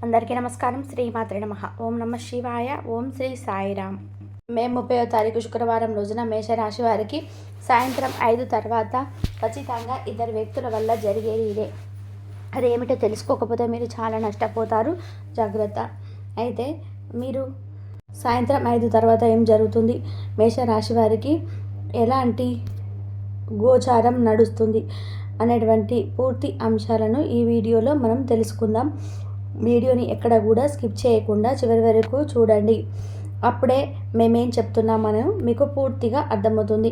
అందరికీ నమస్కారం. శ్రీమాత్రే నమః. ఓం నమ శివాయ. ఓం శ్రీ సాయిరామ్. మే 30వ తారీఖు శుక్రవారం రోజున మేషరాశి వారికి సాయంత్రం 5 తర్వాత ఖచ్చితంగా ఇద్దరు వ్యక్తుల వల్ల జరిగేది ఇదే. అదేమిటో తెలుసుకోకపోతే మీరు చాలా నష్టపోతారు. జాగ్రత్త. అయితే మీరు సాయంత్రం 5 తర్వాత ఏం జరుగుతుంది, మేషరాశి వారికి ఎలాంటి గోచారం నడుస్తుంది అనేటువంటి పూర్తి అంశాలను ఈ వీడియోలో మనం తెలుసుకుందాం. వీడియోని ఎక్కడ కూడా స్కిప్ చేయకుండా చివరి వరకు చూడండి. అప్పుడే మేమేం చెప్తున్నామని మీకు పూర్తిగా అర్థమవుతుంది.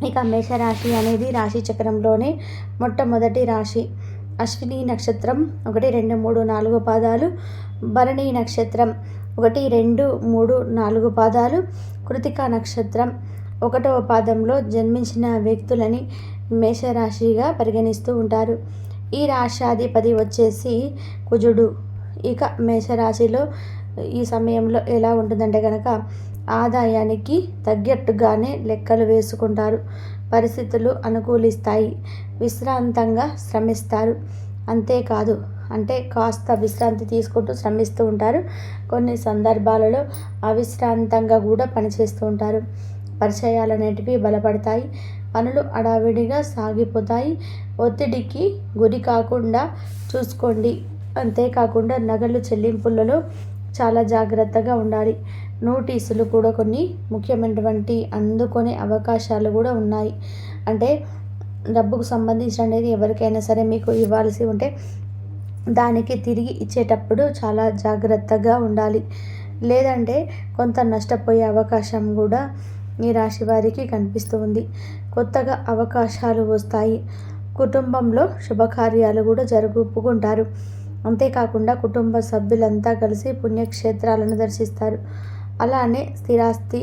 ఇక మేషరాశి అనేది రాశి చక్రంలోనే మొట్టమొదటి రాశి. అశ్విని నక్షత్రం 1, 2, 3, 4 పాదాలు, భరణి నక్షత్రం 1, 2, 3, 4 పాదాలు, కృతికా నక్షత్రం 1వ పాదంలో జన్మించిన వ్యక్తులని మేషరాశిగా పరిగణిస్తూ ఉంటారు. ఈ రాశ్యాధిపతి వచ్చేసి కుజుడు. ఇక మేషరాశిలో ఈ సమయంలో ఎలా ఉంటుందంటే కనుక ఆదాయానికి తగ్గట్టుగానే లెక్కలు వేసుకుంటారు. పరిస్థితులు అనుకూలిస్తాయి. విశ్రాంతంగా శ్రమిస్తారు. అంతేకాదు, అంటే కాస్త విశ్రాంతి తీసుకుంటూ శ్రమిస్తూ ఉంటారు. కొన్ని సందర్భాలలో అవిశ్రాంతంగా కూడా పనిచేస్తూ ఉంటారు. పరిచయాలు అనేటివి బలపడతాయి. పనులు అడావిడిగా సాగిపోతాయి. ఒత్తిడికి గురి కాకుండా చూసుకోండి. అంతేకాకుండా నగలు చెల్లింపులలో చాలా జాగ్రత్తగా ఉండాలి. నోటీసులు కూడా కొన్ని ముఖ్యమైనటువంటి అందుకునే అవకాశాలు కూడా ఉన్నాయి. అంటే డబ్బుకు సంబంధించినది ఎవరికైనా సరే మీకు ఇవ్వాల్సి ఉంటే దానికి తిరిగి ఇచ్చేటప్పుడు చాలా జాగ్రత్తగా ఉండాలి. లేదంటే కొంత నష్టపోయే అవకాశం కూడా ఈ రాశి వారికి కనిపిస్తూ ఉంది. కొత్తగా అవకాశాలు వస్తాయి. కుటుంబంలో శుభకార్యాలు కూడా జరుపుకుంటారు. అంతేకాకుండా కుటుంబ సభ్యులంతా కలిసి పుణ్యక్షేత్రాలను దర్శిస్తారు. అలానే స్థిరాస్తి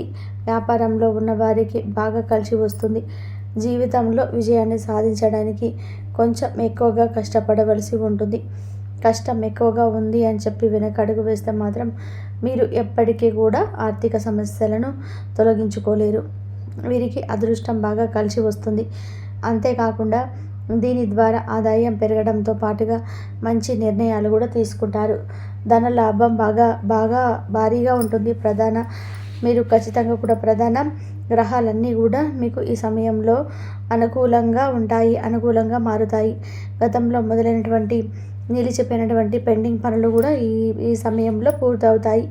వ్యాపారంలో ఉన్న వారికి బాగా కలిసి వస్తుంది. జీవితంలో విజయాన్ని సాధించడానికి కొంచెం ఎక్కువగా కష్టపడవలసి ఉంటుంది. కష్టం ఎక్కువగా ఉంది అని చెప్పి వెనకడుగు వేస్తే మాత్రం మీరు ఎప్పటికీ కూడా ఆర్థిక సమస్యలను తొలగించుకోలేరు. వీరికి అదృష్టం బాగా కలిసి వస్తుంది. అంతేకాకుండా దీని ద్వారా ఆదాయం పెరగడంతో పాటుగా మంచి నిర్ణయాలు కూడా తీసుకుంటారు. ధన లాభం బాగా భారీగా ఉంటుంది. మీరు ఖచ్చితంగా కూడా ప్రధాన గ్రహాలన్నీ కూడా మీకు ఈ సమయంలో అనుకూలంగా ఉంటాయి, అనుకూలంగా మారుతాయి. గతంలో మొదలైనటువంటి నిలిచిపోయినటువంటి పెండింగ్ పనులు కూడా ఈ సమయంలో పూర్తవుతాయి.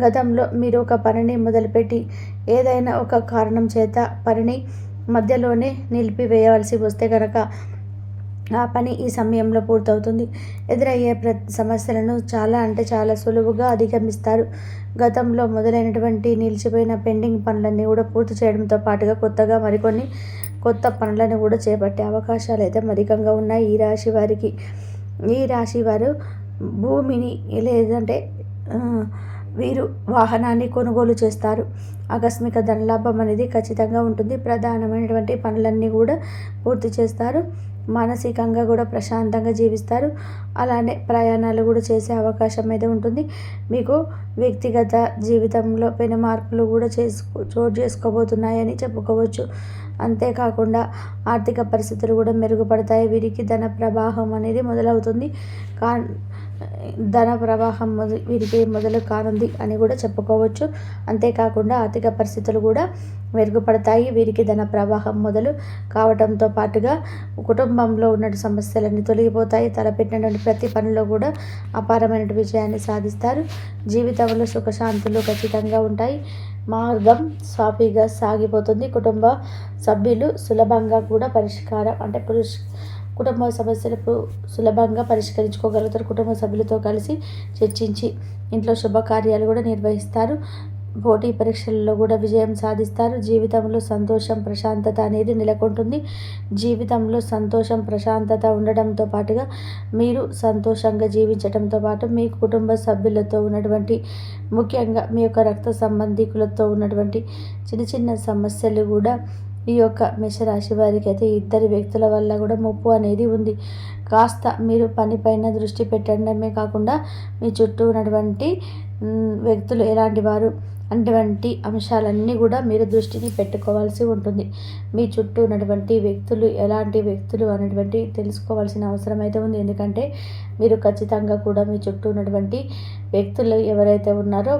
గతంలో మీరు ఒక పనిని మొదలుపెట్టి ఏదైనా ఒక కారణం చేత పనిని మధ్యలోనే నిలిపివేయవలసి వస్తే కనుక ఆ పని ఈ సమయంలో పూర్తవుతుంది. ఎదురయ్యే సమస్యలను చాలా సులువుగా అధిగమిస్తారు. గతంలో మొదలైనటువంటి నిలిచిపోయిన పెండింగ్ పనులన్నీ కూడా పూర్తి చేయడంతో పాటుగా కొత్తగా మరికొన్ని కొత్త పనులను కూడా చేపట్టే అవకాశాలు అయితే అధికంగా ఉన్నాయి ఈ రాశి వారికి. ఈ రాశి వారు భూమిని లేదంటే వీరు వాహనాన్ని కొనుగోలు చేస్తారు. ఆకస్మిక ధనలాభం అనేది ఖచ్చితంగా ఉంటుంది. ప్రధానమైనటువంటి పనులన్నీ కూడా పూర్తి చేస్తారు. మానసికంగా కూడా ప్రశాంతంగా జీవిస్తారు. అలానే ప్రయాణాలు కూడా చేసే అవకాశం అయితే ఉంటుంది. మీకు వ్యక్తిగత జీవితంలో పెను మార్పులు కూడా చోటు చేసుకోబోతున్నాయని చెప్పుకోవచ్చు. అంతేకాకుండా ఆర్థిక పరిస్థితులు కూడా మెరుగుపడతాయి. వీరికి ధన ప్రవాహం అనేది మొదలవుతుంది. ధన ప్రవాహం వీరికి మొదలు కానుంది అని కూడా చెప్పుకోవచ్చు. అంతేకాకుండా ఆర్థిక పరిస్థితులు కూడా మెరుగుపడతాయి. వీరికి ధన ప్రవాహం మొదలు కావడంతో పాటుగా కుటుంబంలో ఉన్న సమస్యలన్నీ తొలగిపోతాయి. తలపెట్టినటువంటి ప్రతి పనిలో కూడా అపారమైన విజయాన్ని సాధిస్తారు. జీవితంలో సుఖశాంతులు ఖచ్చితంగా ఉంటాయి. మార్గం సాఫీగా సాగిపోతుంది. కుటుంబ సభ్యులు సులభంగా కూడా కుటుంబ సమస్యలకు సులభంగా పరిష్కరించుకోగలుగుతారు. కుటుంబ సభ్యులతో కలిసి చర్చించి ఇంట్లో శుభకార్యాలు కూడా నిర్వహిస్తారు. పోటీ పరీక్షల్లో కూడా విజయం సాధిస్తారు. జీవితంలో సంతోషం, ప్రశాంతత అనేది నెలకొంటుంది. జీవితంలో సంతోషం, ప్రశాంతత ఉండడంతో పాటుగా మీరు సంతోషంగా జీవించడంతో పాటు మీ కుటుంబ సభ్యులతో ఉన్నటువంటి, ముఖ్యంగా మీ యొక్క రక్త సంబంధికులతో ఉన్నటువంటి చిన్న చిన్న సమస్యలు కూడా ఈ యొక్క మేషరాశి వారికి అయితే ఇద్దరి వ్యక్తుల వల్ల కూడా ముప్పు అనేది ఉంది. కాస్త మీరు పనిపైన దృష్టి పెట్టడమే కాకుండా మీ చుట్టూ ఉన్నటువంటి వ్యక్తులు ఎలాంటి వారు అటువంటి అంశాలన్నీ కూడా మీరు దృష్టిని పెట్టుకోవాల్సి ఉంటుంది. మీ చుట్టూ ఉన్నటువంటి వ్యక్తులు ఎలాంటి వ్యక్తులు అనేటువంటి తెలుసుకోవాల్సిన అవసరం అయితే ఉంది. ఎందుకంటే మీరు ఖచ్చితంగా కూడా మీ చుట్టూ ఉన్నటువంటి వ్యక్తులు ఎవరైతే ఉన్నారో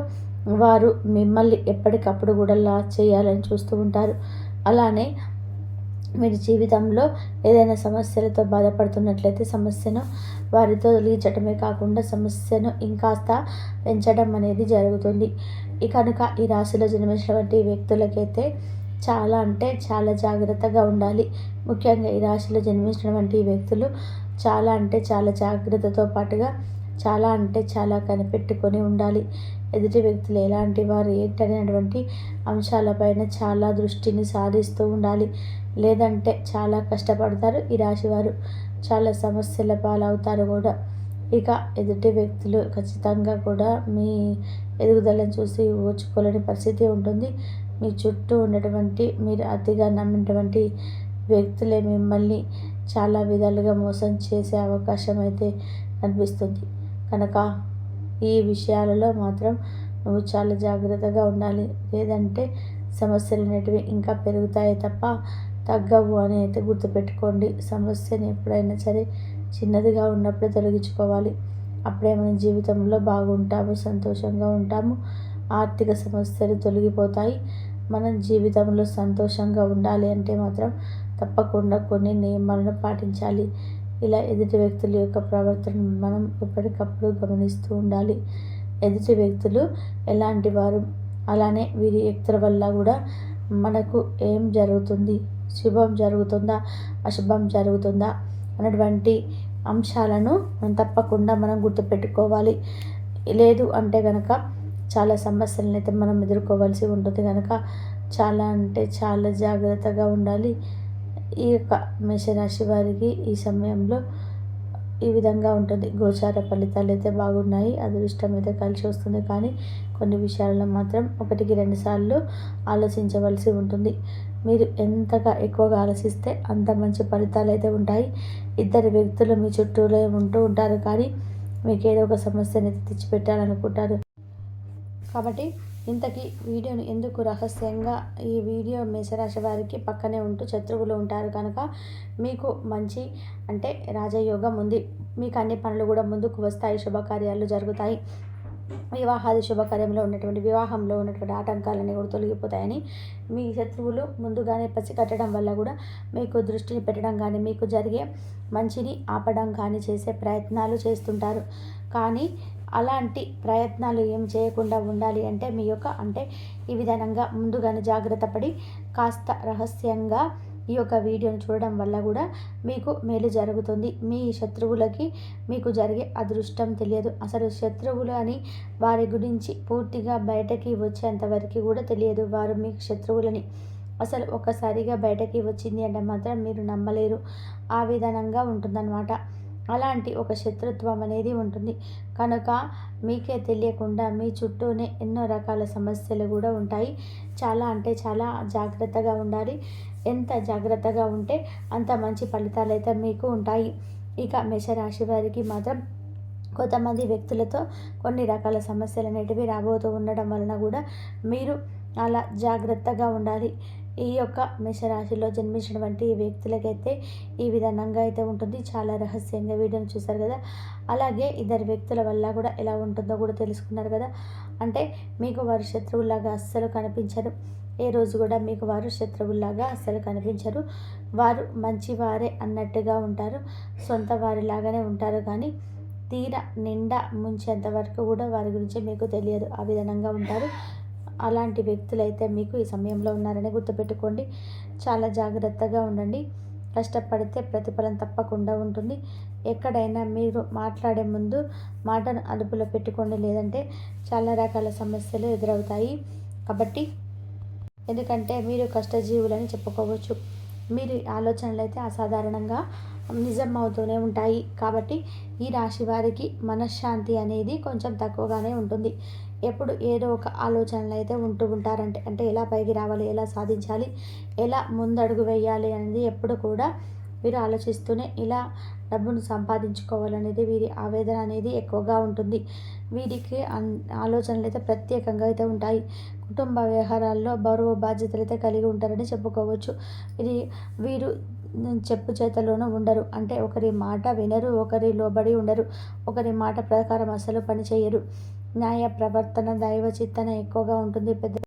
వారు మిమ్మల్ని ఎప్పటికప్పుడు కూడా లాస్ చేయాలని చూస్తూ ఉంటారు. అలానే మీరు జీవితంలో ఏదైనా సమస్యలతో బాధపడుతున్నట్లయితే సమస్యను వారితో తొలగించడమే కాకుండా సమస్యను ఇంకాస్త పెంచడం అనేది జరుగుతుంది. కనుక ఈ రాశిలో జన్మించినటువంటి వ్యక్తులకైతే చాలా అంటే చాలా జాగ్రత్తగా ఉండాలి. ముఖ్యంగా ఈ రాశిలో జన్మించినటువంటి వ్యక్తులు చాలా అంటే చాలా జాగ్రత్తతో పాటుగా చాలా అంటే చాలా కనిపెట్టుకొని ఉండాలి. ఎదుటి వ్యక్తులు ఎలాంటి వారు ఏంటనేటువంటి అంశాలపైన చాలా దృష్టిని సాధిస్తూ ఉండాలి. లేదంటే చాలా కష్టపడతారు ఈ రాశివారు, చాలా సమస్యల పాలవుతారు కూడా. ఎదుటి వ్యక్తులు ఖచ్చితంగా కూడా మీ ఎదుగుదలను చూసి ఓర్చుకోలేని పరిస్థితి ఉంటుంది. మీ చుట్టూ ఉన్నటువంటి మీరు అతిగా నమ్మినటువంటి వ్యక్తులే మిమ్మల్ని చాలా విధాలుగా మోసం చేసే అవకాశం అయితే కనిపిస్తుంది. కనుక ఈ విషయాలలో మాత్రం నువ్వు చాలా జాగ్రత్తగా ఉండాలి. లేదంటే సమస్యలు అనేటివి ఇంకా పెరుగుతాయి తప్ప తగ్గవు అని అయితే గుర్తుపెట్టుకోండి. సమస్యని ఎప్పుడైనా సరే చిన్నదిగా ఉన్నప్పుడే తొలగించుకోవాలి. అప్పుడే మన జీవితంలో బాగుంటాము, సంతోషంగా ఉంటాము. ఆర్థిక సమస్యలు తొలగిపోతాయి. మనం జీవితంలో సంతోషంగా ఉండాలి అంటే మాత్రం తప్పకుండా కొన్ని నియమాలను పాటించాలి. ఇలా ఎదుటి వ్యక్తుల యొక్క ప్రవర్తనను మనం ఎప్పటికప్పుడు గమనిస్తూ ఉండాలి. ఎదుటి వ్యక్తులు ఎలాంటి వారు, అలానే వీరి వ్యక్తుల వల్ల కూడా మనకు ఏం జరుగుతుంది, శుభం జరుగుతుందా అశుభం జరుగుతుందా అన్నటువంటి అంశాలను తప్పకుండా మనం గుర్తుపెట్టుకోవాలి. లేదు అంటే కనుక చాలా సమస్యలను అయితే మనం ఎదుర్కోవాల్సి ఉంటుంది. కనుక చాలా అంటే చాలా జాగ్రత్తగా ఉండాలి. ఈ యొక్క మేషరాశి వారికి ఈ సమయంలో ఈ విధంగా ఉంటుంది. గోచార ఫలితాలు అయితే బాగున్నాయి, అదృష్టం అయితే కలిసి వస్తుంది. కానీ కొన్ని విషయాల్లో మాత్రం 1-2 సార్లు ఆలోచించవలసి ఉంటుంది. మీరు ఎంతగా ఎక్కువగా ఆలోచిస్తే అంత మంచి ఫలితాలు అయితే ఉంటాయి. ఇద్దరు వ్యక్తులు మీ చుట్టూలో ఉంటూ ఉంటారు, కానీ మీకు ఏదో ఒక సమస్యని తెచ్చిపెట్టాలనుకుంటారు. కాబట్టి ఇంతకీ వీడియోని ఎందుకు రహస్యంగా ఈ వీడియో మేషరాశి వారికి పక్కనే ఉంటూ శత్రువులు ఉంటారు కనుక మీకు మంచి అంటే రాజయోగం ఉంది. మీకు అన్ని పనులు కూడా ముందుకు వస్తాయి, శుభకార్యాలు జరుగుతాయి. వివాహాది శుభకార్యంలో ఉన్నటువంటి వివాహంలో ఉన్నటువంటి ఆటంకాలన్నీ కూడా తొలగిపోతాయని మీ శత్రువులు ముందుగానే పసిగట్టడం వల్ల కూడా మీకు దృష్టిని పెట్టడం కానీ మీకు జరిగే మంచిని ఆపడం కానీ చేసే ప్రయత్నాలు చేస్తుంటారు. కానీ అలాంటి ప్రయత్నాలు ఏం చేయకుండా ఉండాలి అంటే మీ యొక్క అంటే ఈ విధానంగా ముందుగానే జాగ్రత్త పడి కాస్త రహస్యంగా ఈ యొక్క వీడియోని చూడడం వల్ల కూడా మీకు మేలు జరుగుతుంది. మీ శత్రువులకి మీకు జరిగే అదృష్టం తెలియదు. అసలు శత్రువులు అని వారి గురించి పూర్తిగా బయటకి వచ్చేంతవరకు కూడా తెలియదు వారు మీకు శత్రువులని. అసలు ఒక్కసారిగా బయటకి వచ్చింది అంటే మాత్రం మీరు నమ్మలేరు. ఆ విధానంగా ఉంటుందన్నమాట. అలాంటి ఒక శత్రుత్వం అనేది ఉంటుంది. కనుక మీకే తెలియకుండా మీ చుట్టూనే ఎన్నో రకాల సమస్యలు కూడా ఉంటాయి. చాలా అంటే చాలా జాగ్రత్తగా ఉండాలి. ఎంత జాగ్రత్తగా ఉంటే అంత మంచి ఫలితాలు అయితే మీకు ఉంటాయి. మేషరాశి వారికి మాత్రం కొంతమంది వ్యక్తులతో కొన్ని రకాల సమస్యలు అనేటివి రాబోతూ ఉండడం వలన కూడా మీరు అలా జాగ్రత్తగా ఉండాలి. ఈ యొక్క మేషరాశిలో జన్మించినటువంటి వ్యక్తులకైతే ఈ విధానంగా అయితే ఉంటుంది. చాలా రహస్యంగా వీడియోని చూశారు కదా. అలాగే ఇద్దరు వ్యక్తుల వల్ల కూడా ఎలా ఉంటుందో కూడా తెలుసుకున్నారు కదా. అంటే మీకు వారు శత్రువులాగా అస్సలు కనిపించరు. ఏ రోజు కూడా మీకు వారు శత్రువులాగా అస్సలు కనిపించరు. వారు మంచివారే అన్నట్టుగా ఉంటారు, సొంత వారిలాగానే ఉంటారు. కానీ తీరా నిండా ముంచేంత వరకు కూడా వారి గురించి మీకు తెలియదు. ఆ విధంగా ఉంటారు. అలాంటి వ్యక్తులైతే మీకు ఈ సమయంలో ఉన్నారని గుర్తుపెట్టుకోండి. చాలా జాగ్రత్తగా ఉండండి. కష్టపడితే ప్రతిఫలం తప్పకుండా ఉంటుంది. ఎక్కడైనా మీరు మాట్లాడే ముందు మాటను అదుపులో పెట్టుకోండి, లేదంటే చాలా రకాల సమస్యలు ఎదురవుతాయి. కాబట్టి ఎందుకంటే మీరు కష్టజీవులని చెప్పుకోవచ్చు. మీరు ఆలోచనలు అయితే అసాధారణంగా నిజం అవుతూనే ఉంటాయి. కాబట్టి ఈ రాశి వారికి మనశ్శాంతి అనేది కొంచెం తక్కువగానే ఉంటుంది. ఎప్పుడు ఏదో ఒక ఆలోచనలు అయితే ఉంటూ ఉంటారంటే అంటే ఎలా పైకి రావాలి, ఎలా సాధించాలి, ఎలా ముందడుగు వేయాలి అనేది ఎప్పుడు కూడా వీరు ఆలోచిస్తూనే ఇలా డబ్బును సంపాదించుకోవాలనేది వీరి ఆవేదన అనేది ఎక్కువగా ఉంటుంది. వీరికి ఆలోచనలు అయితే ప్రత్యేకంగా అయితే ఉంటాయి. కుటుంబ వ్యవహారాల్లో బరువు బాధ్యతలు అయితే కలిగి ఉంటారని చెప్పుకోవచ్చు. ఇది వీరు చెప్పు చేతల్లోనూ ఉండరు. అంటే ఒకరి మాట వినరు, ఒకరి లోబడి ఉండరు, ఒకరి మాట ప్రకారం అసలు పని చేయరు. న్యాయ ప్రవర్తన, దైవ చింతన ఎక్కువగా ఉంటుంది. పెద్ద